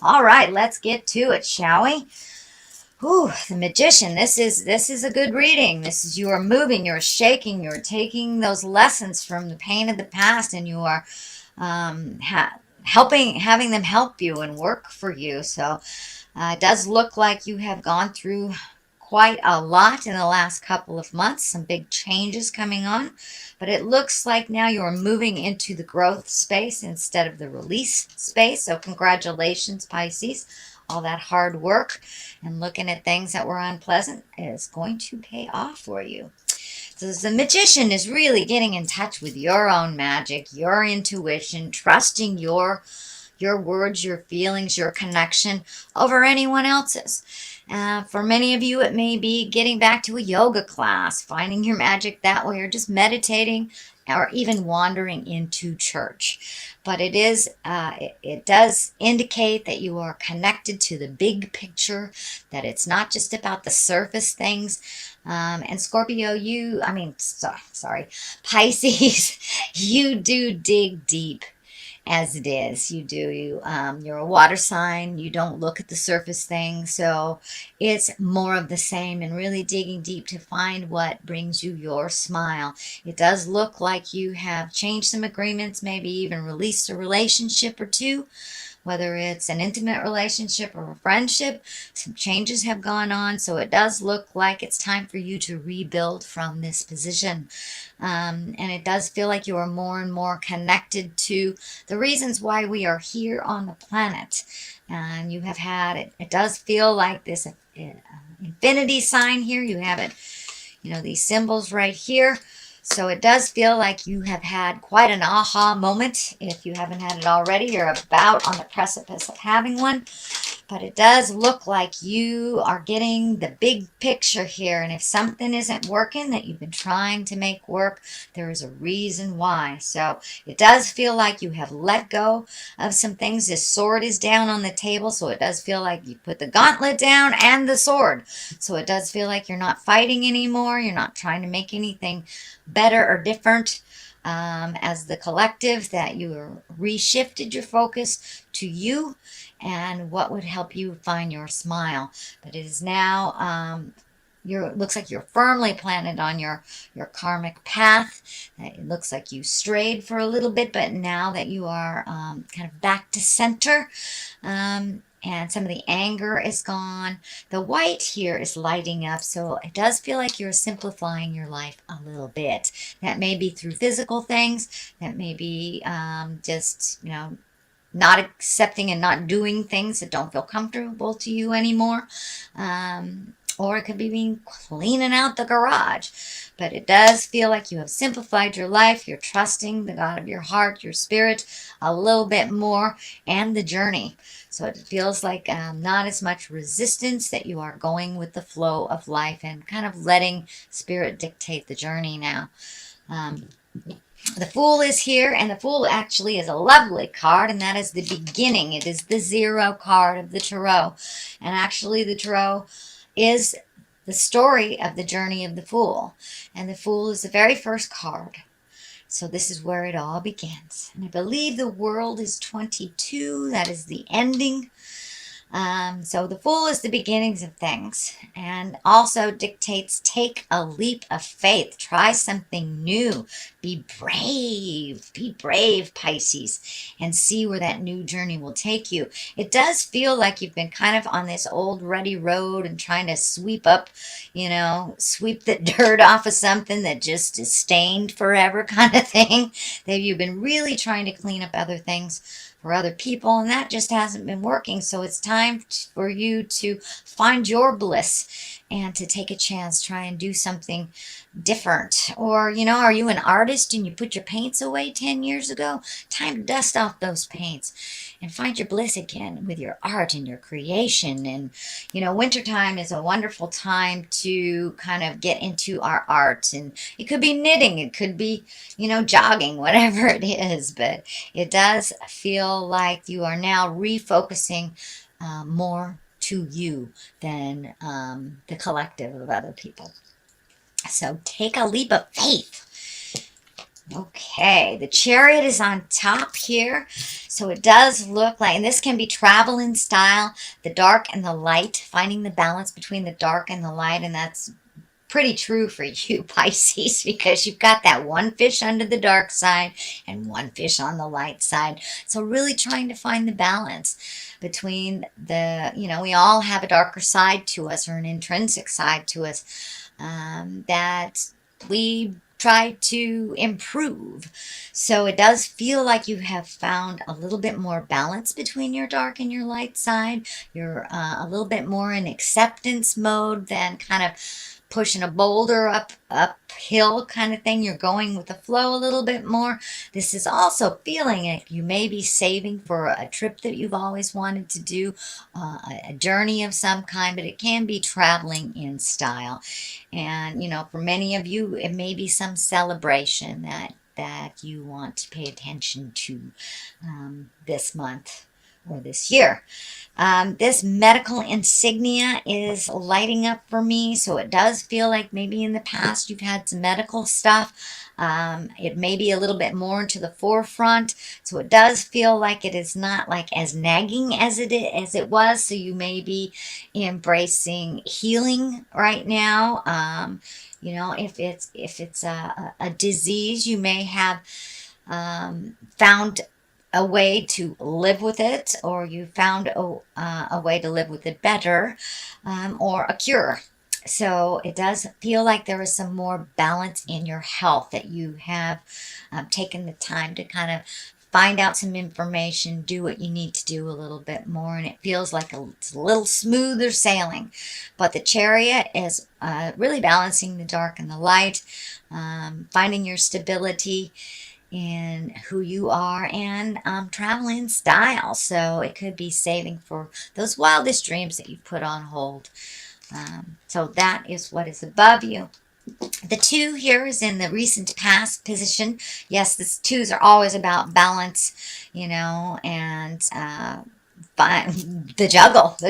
All right, let's get to it, shall we? Ooh, the Magician. This is a good reading. This is you are moving, you're shaking, you're taking those lessons from the pain of the past, and you are having them help you and work for you. So it does look like you have gone through quite a lot in the last couple of months, some big changes coming on, but it looks like now you're moving into the growth space instead of the release space. So congratulations, Pisces. All that hard work and looking at things that were unpleasant is going to pay off for you. So the Magician is really getting in touch with your own magic, your intuition, trusting your words, your feelings, your connection over anyone else's. For many of you, it may be getting back to a yoga class, finding your magic that way, or just meditating, or even wandering into church. But it does indicate that you are connected to the big picture, that it's not just about the surface things. And Scorpio, sorry, Pisces, you do dig deep as it is. You're a water sign. You don't look at the surface things. So it's more of the same and really digging deep to find what brings you your smile. It does look like you have changed some agreements, maybe even released a relationship or two, whether it's an intimate relationship or a friendship. Some changes have gone on, so it does look like it's time for you to rebuild from this position. And it does feel like you are more and more connected to the reasons why we are here on the planet. And you have had it, it does feel like this infinity sign here. You have it, these symbols right here. So it does feel like you have had quite an aha moment. If you haven't had it already, you're about on the precipice of having one. But it does look like you are getting the big picture here. And if something isn't working that you've been trying to make work, there is a reason why. So it does feel like you have let go of some things. This sword is down on the table. So it does feel like you put the gauntlet down and the sword. So it does feel like you're not fighting anymore. You're not trying to make anything better or different. As the collective, that you reshifted your focus to you and what would help you find your smile. But it is now, it looks like you're firmly planted on your karmic path. It looks like you strayed for a little bit, but now that you are kind of back to center, and some of the anger is gone. The white here is lighting up, so it does feel like you're simplifying your life a little bit. That may be through physical things, that may be just, not accepting and not doing things that don't feel comfortable to you anymore. Or it could be being cleaning out the garage. But it does feel like you have simplified your life. You're trusting the God of your heart, your spirit, a little bit more, and the journey. So it feels like not as much resistance, that you are going with the flow of life and kind of letting spirit dictate the journey now. The Fool is here, and the Fool actually is a lovely card, and that is the beginning. It is the 0 card of the Tarot. And actually the Tarot is the story of the journey of the Fool. And the Fool is the very first card. So this is where it all begins. And I believe the world is 22. That is the ending. So the Fool is the beginnings of things, and also dictates take a leap of faith, try something new, be brave, Pisces, and see where that new journey will take you. It does feel like you've been kind of on this old rutty road and trying to sweep up, sweep the dirt off of something that just is stained forever kind of thing. That you've been really trying to clean up other things for other people, and that just hasn't been working. So it's time for you to find your bliss and to take a chance, try and do something different. Or, are you an artist and you put your paints away 10 years ago? Time to dust off those paints and find your bliss again with your art and your creation. And, wintertime is a wonderful time to kind of get into our art. And it could be knitting, it could be, jogging, whatever it is. But it does feel like you are now refocusing more to you than the collective of other people. So take a leap of faith. Okay, the Chariot is on top here. So it does look like, and this can be travel in style, the dark and the light, finding the balance between the dark and the light. And that's pretty true for you, Pisces, because you've got that one fish under the dark side and one fish on the light side. So really trying to find the balance between the, we all have a darker side to us or an intrinsic side to us that we try to improve. So it does feel like you have found a little bit more balance between your dark and your light side. You're a little bit more in acceptance mode than kind of pushing a boulder uphill kind of thing. You're going with the flow a little bit more. This is also feeling like you may be saving for a trip that you've always wanted to do, a journey of some kind, but it can be traveling in style. And, for many of you, it may be some celebration that you want to pay attention to this month or this year. This medical insignia is lighting up for me, so it does feel like maybe in the past you've had some medical stuff. It may be a little bit more to the forefront, so it does feel like it is not like as nagging as it was. So you may be embracing healing right now. If it's a disease, you may have found a way to live with it, or you found a way to live with it better, or a cure. So it does feel like there is some more balance in your health, that you have taken the time to kind of find out some information, do what you need to do a little bit more, and it feels like it's a little smoother sailing. But the Chariot is really balancing the dark and the light, finding your stability in who you are, and traveling style. So it could be saving for those wildest dreams that you put on hold. So that is what is above you. The 2 here is in the recent past position. Yes, the 2s are always about balance, and the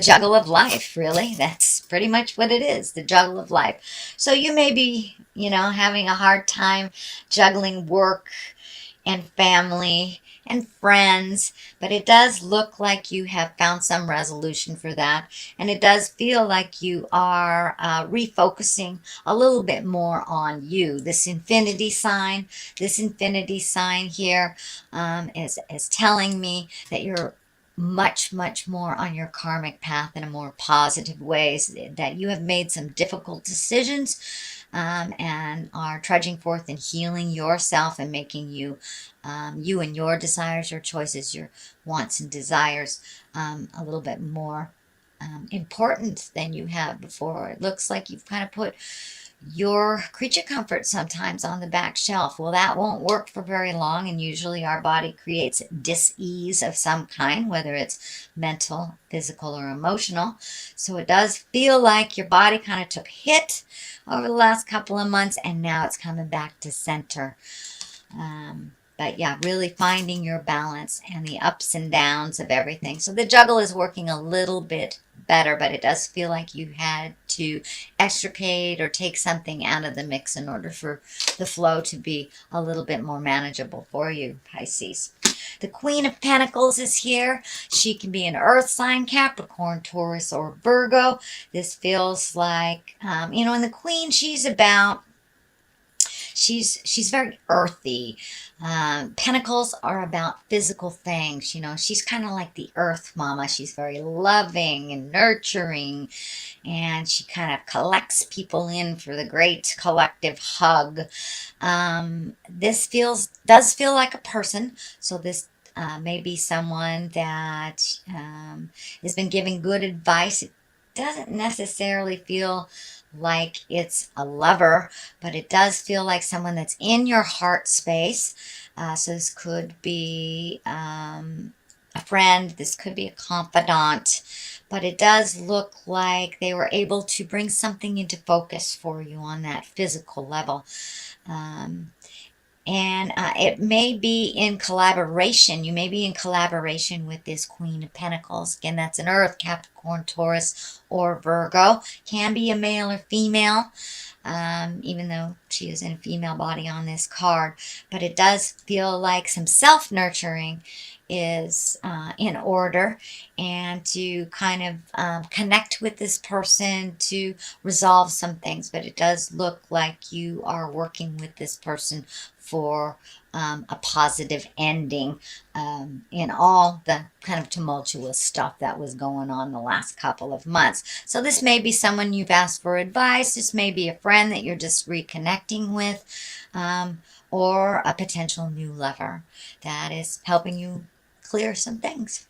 juggle of life, really. That's pretty much what it is, the juggle of life. So you may be, having a hard time juggling work and family and friends, but it does look like you have found some resolution for that. And it does feel like you are refocusing a little bit more on you. This infinity sign here is telling me that you're much, much more on your karmic path in a more positive ways, that you have made some difficult decisions, and are trudging forth and healing yourself and making you, you and your desires, your choices, your wants and desires, a little bit more important than you have before. It looks like you've kind of put your creature comfort sometimes on the back shelf. Well, that won't work for very long, and usually our body creates dis-ease of some kind, whether it's mental, physical, or emotional. So it does feel like your body kind of took a hit over the last couple of months, and now it's coming back to center. But yeah, really finding your balance and the ups and downs of everything. So the juggle is working a little bit better, but it does feel like you had to extricate or take something out of the mix in order for the flow to be a little bit more manageable for you, Pisces. The Queen of Pentacles is here. She can be an earth sign, Capricorn, Taurus, or Virgo. This feels like, and the Queen, she's very earthy. Pentacles are about physical things. She's kind of like the earth mama. She's very loving and nurturing, and she kind of collects people in for the great collective hug. This does feel like a person. So this may be someone that has been giving good advice. It doesn't necessarily feel like it's a lover, but it does feel like someone that's in your heart space. So this could be a friend, this could be a confidant, but it does look like they were able to bring something into focus for you on that physical level. And it may be in collaboration. You may be in collaboration with this Queen of Pentacles. Again, that's an Earth, Capricorn, Taurus, or Virgo. Can be a male or female, even though she is in a female body on this card. But it does feel like some self-nurturing is in order, and to kind of connect with this person to resolve some things. But it does look like you are working with this person for a positive ending in all the kind of tumultuous stuff that was going on the last couple of months. So this may be someone you've asked for advice. This may be a friend that you're just reconnecting with, or a potential new lover that is helping you clear some things.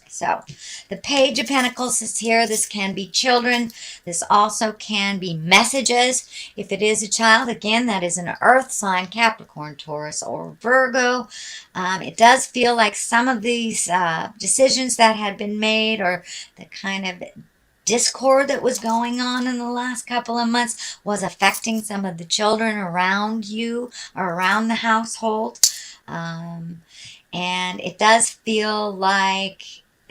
So the Page of Pentacles is here. This can be children. This also can be messages. If it is a child, again, that is an earth sign, Capricorn, Taurus, or Virgo. It does feel like some of these decisions that had been made, or the kind of discord that was going on in the last couple of months, was affecting some of the children around you or around the household. And it does feel like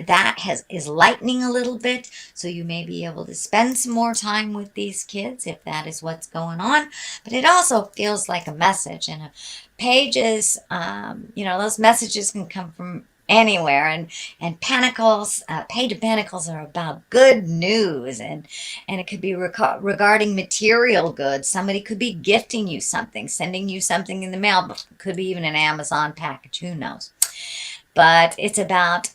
that is lightening a little bit, so you may be able to spend some more time with these kids if that is what's going on. But it also feels like a message, and a page is, those messages can come from anywhere, and Pentacles, Page of Pentacles are about good news, and it could be regarding material goods. Somebody could be gifting you something, sending you something in the mail, but could be even an Amazon package, who knows. But it's about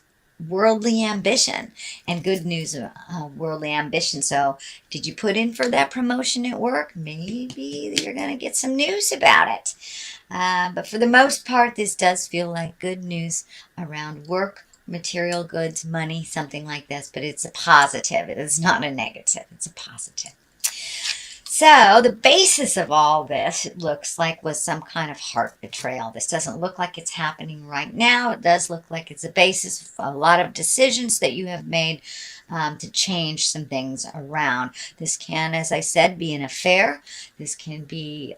worldly ambition, and good news of worldly ambition. So did you put in for that promotion at work? Maybe you're going to get some news about it. But for the most part, this does feel like good news around work, material goods, money, something like this. But it's a positive. It is not a negative. It's a positive. So the basis of all this, it looks like, was some kind of heart betrayal. This doesn't look like it's happening right now. It does look like it's a basis of a lot of decisions that you have made to change some things around. This can, as I said, be an affair. This can be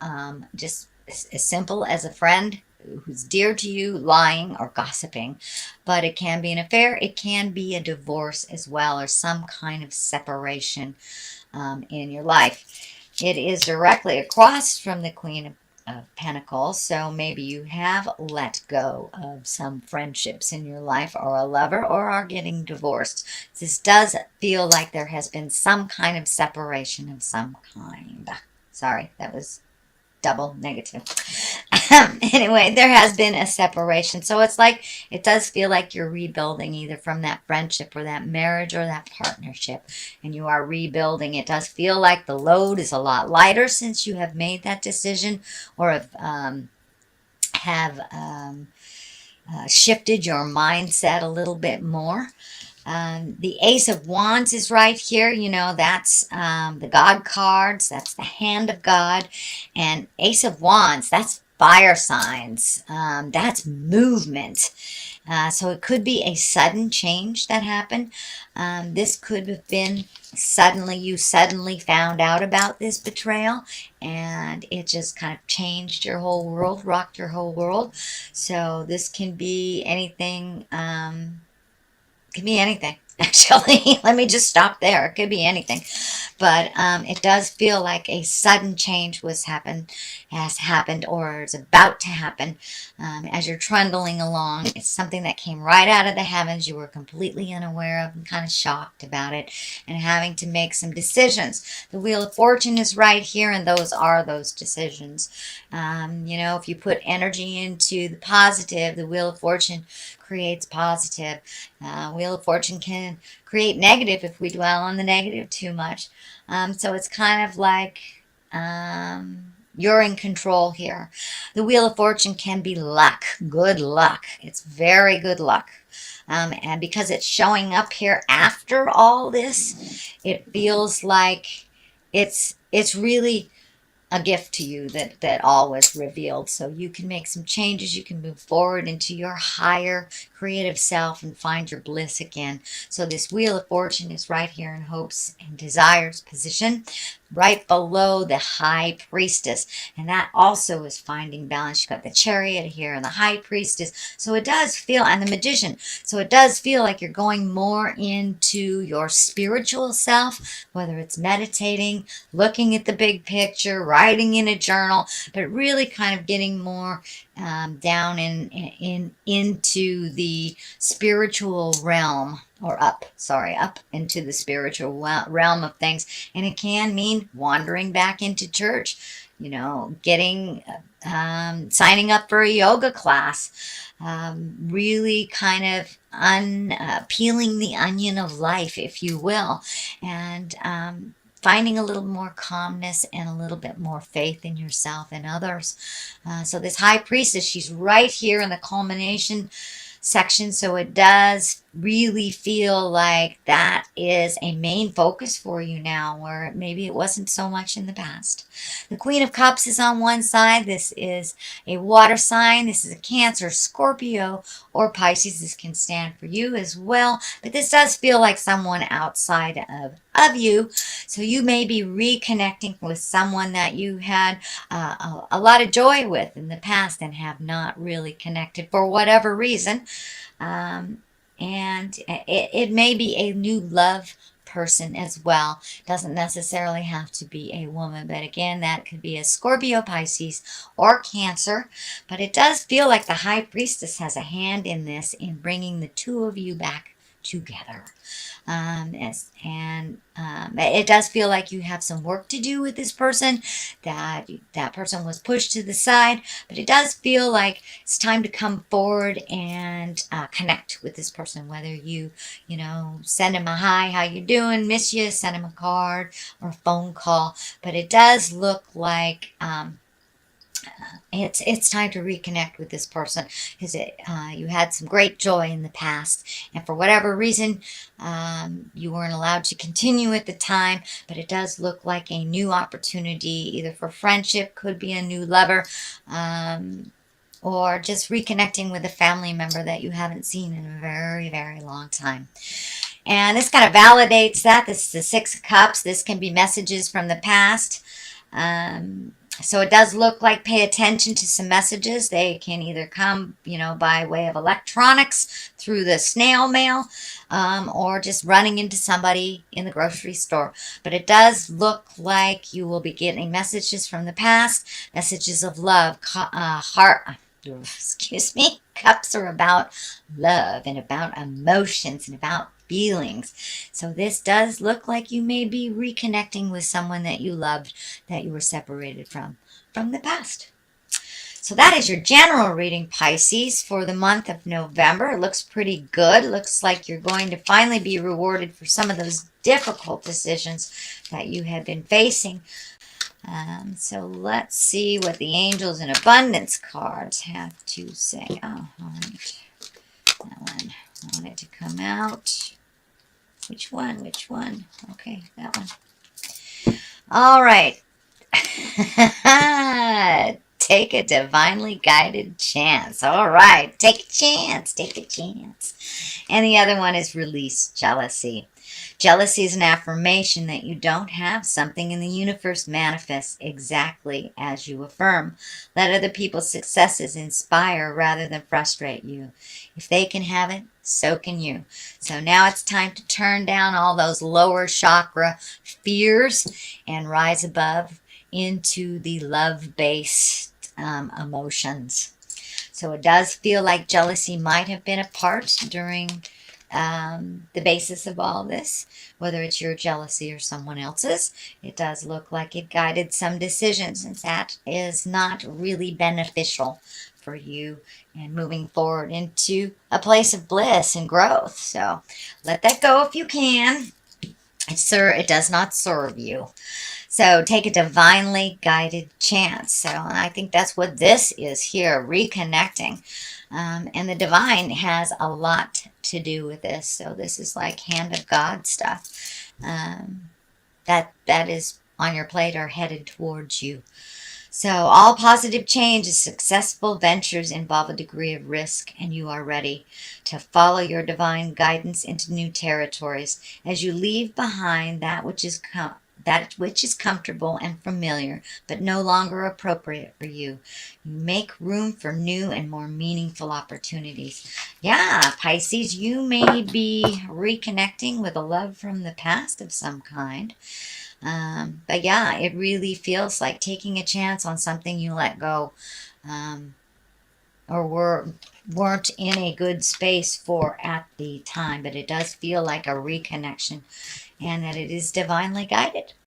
just as simple as a friend who's dear to you lying or gossiping. But it can be an affair. It can be a divorce as well, or some kind of separation in your life. It is directly across from the Queen of Pentacles, so maybe you have let go of some friendships in your life, or a lover, or are getting divorced. This does feel like there has been some kind of separation of some kind. Sorry, that was double negative. Anyway, there has been a separation. So it's like, it does feel like you're rebuilding either from that friendship or that marriage or that partnership, and you are rebuilding. It does feel like the load is a lot lighter since you have made that decision, or have shifted your mindset a little bit more. The Ace of Wands is right here. That's the God cards. That's the hand of God. And Ace of Wands, that's fire signs. That's movement. So it could be a sudden change that happened. This could have been you suddenly found out about this betrayal, and it just kind of changed your whole world, rocked your whole world. So this can be anything. Could be anything, actually. Let me just stop there. It could be anything. But it does feel like a sudden change has happened, or is about to happen as you're trundling along. It's something that came right out of the heavens. You were completely unaware of and kind of shocked about it, and having to make some decisions. The Wheel of Fortune is right here, and those are those decisions. If you put energy into the positive, the Wheel of Fortune creates positive. Wheel of Fortune can create negative if we dwell on the negative too much. So it's kind of like you're in control here. The Wheel of Fortune can be luck, good luck. It's very good luck. And because it's showing up here after all this, it feels like it's really a gift to you that all was revealed. So you can make some changes. You can move forward into your higher creative self and find your bliss again. So this Wheel of Fortune is right here in hopes and desires position, right below the High Priestess. And that also is finding balance. You've got the Chariot here and the High Priestess. So it does feel, and the Magician. So it does feel like you're going more into your spiritual self, whether it's meditating, looking at the big picture, writing in a journal, but really kind of getting more down into the spiritual realm, or up into the spiritual realm of things. And it can mean wandering back into church, getting, signing up for a yoga class, really kind of peeling the onion of life, if you will, and finding a little more calmness and a little bit more faith in yourself and others. So this High Priestess, she's right here in the culmination section. So it does really feel like that is a main focus for you now, where maybe it wasn't so much in the past. The Queen of Cups is on one side. This is a water sign. This is a Cancer, Scorpio, or Pisces. This can stand for you as well. But this does feel like someone outside of you. So you may be reconnecting with someone that you had a lot of joy with in the past and have not really connected for whatever reason. And it may be a new love person as well. Doesn't necessarily have to be a woman, but again, that could be a Scorpio, Pisces, or Cancer. But it does feel like the High Priestess has a hand in this, in bringing the two of you back together. It does feel like you have some work to do with this person, that person was pushed to the side, but it does feel like it's time to come forward and connect with this person, whether you send him a hi, how you doing, miss you, send him a card or a phone call. But it does look like it's time to reconnect with this person, because you had some great joy in the past, and for whatever reason you weren't allowed to continue at the time. But it does look like a new opportunity, either for friendship, could be a new lover, or just reconnecting with a family member that you haven't seen in a very, very long time. And this kind of validates that. This is the Six of Cups. This can be messages from the past. So it does look like pay attention to some messages. They can either come, by way of electronics, through the snail mail, or just running into somebody in the grocery store. But it does look like you will be getting messages from the past, messages of love, Cups are about love and about emotions and about feelings. So this does look like you may be reconnecting with someone that you loved, that you were separated from the past. So that is your general reading, Pisces, for the month of November. It looks pretty good. It looks like you're going to finally be rewarded for some of those difficult decisions that you have been facing. So let's see what the Angels and Abundance cards have to say. Oh, all right. That one wanted to come out. Which one? Okay, that one. All right. Take a divinely guided chance. All right. Take a chance. And the other one is release jealousy. Jealousy is an affirmation that you don't have something, and the universe manifests exactly as you affirm. Let other people's successes inspire rather than frustrate you. If they can have it, so can you. So now it's time to turn down all those lower chakra fears and rise above into the love-based emotions. So it does feel like jealousy might have been a part during the basis of all this, whether it's your jealousy or someone else's. It does look like it guided some decisions, and that is not really beneficial for you and moving forward into a place of bliss and growth. So let that go if you can. It does not serve you. So take a divinely guided chance. So I think that's what this is here, reconnecting. And the divine has a lot to do with this. So this is like hand of God stuff that is on your plate or headed towards you. So all positive change is successful ventures involve a degree of risk, and you are ready to follow your divine guidance into new territories as you leave behind that which is comfortable and familiar, but no longer appropriate for you. You make room for new and more meaningful opportunities. Yeah, Pisces, you may be reconnecting with a love from the past of some kind. But yeah, it really feels like taking a chance on something you let go, um, or weren't in a good space for at the time. But it does feel like a reconnection, and that it is divinely guided.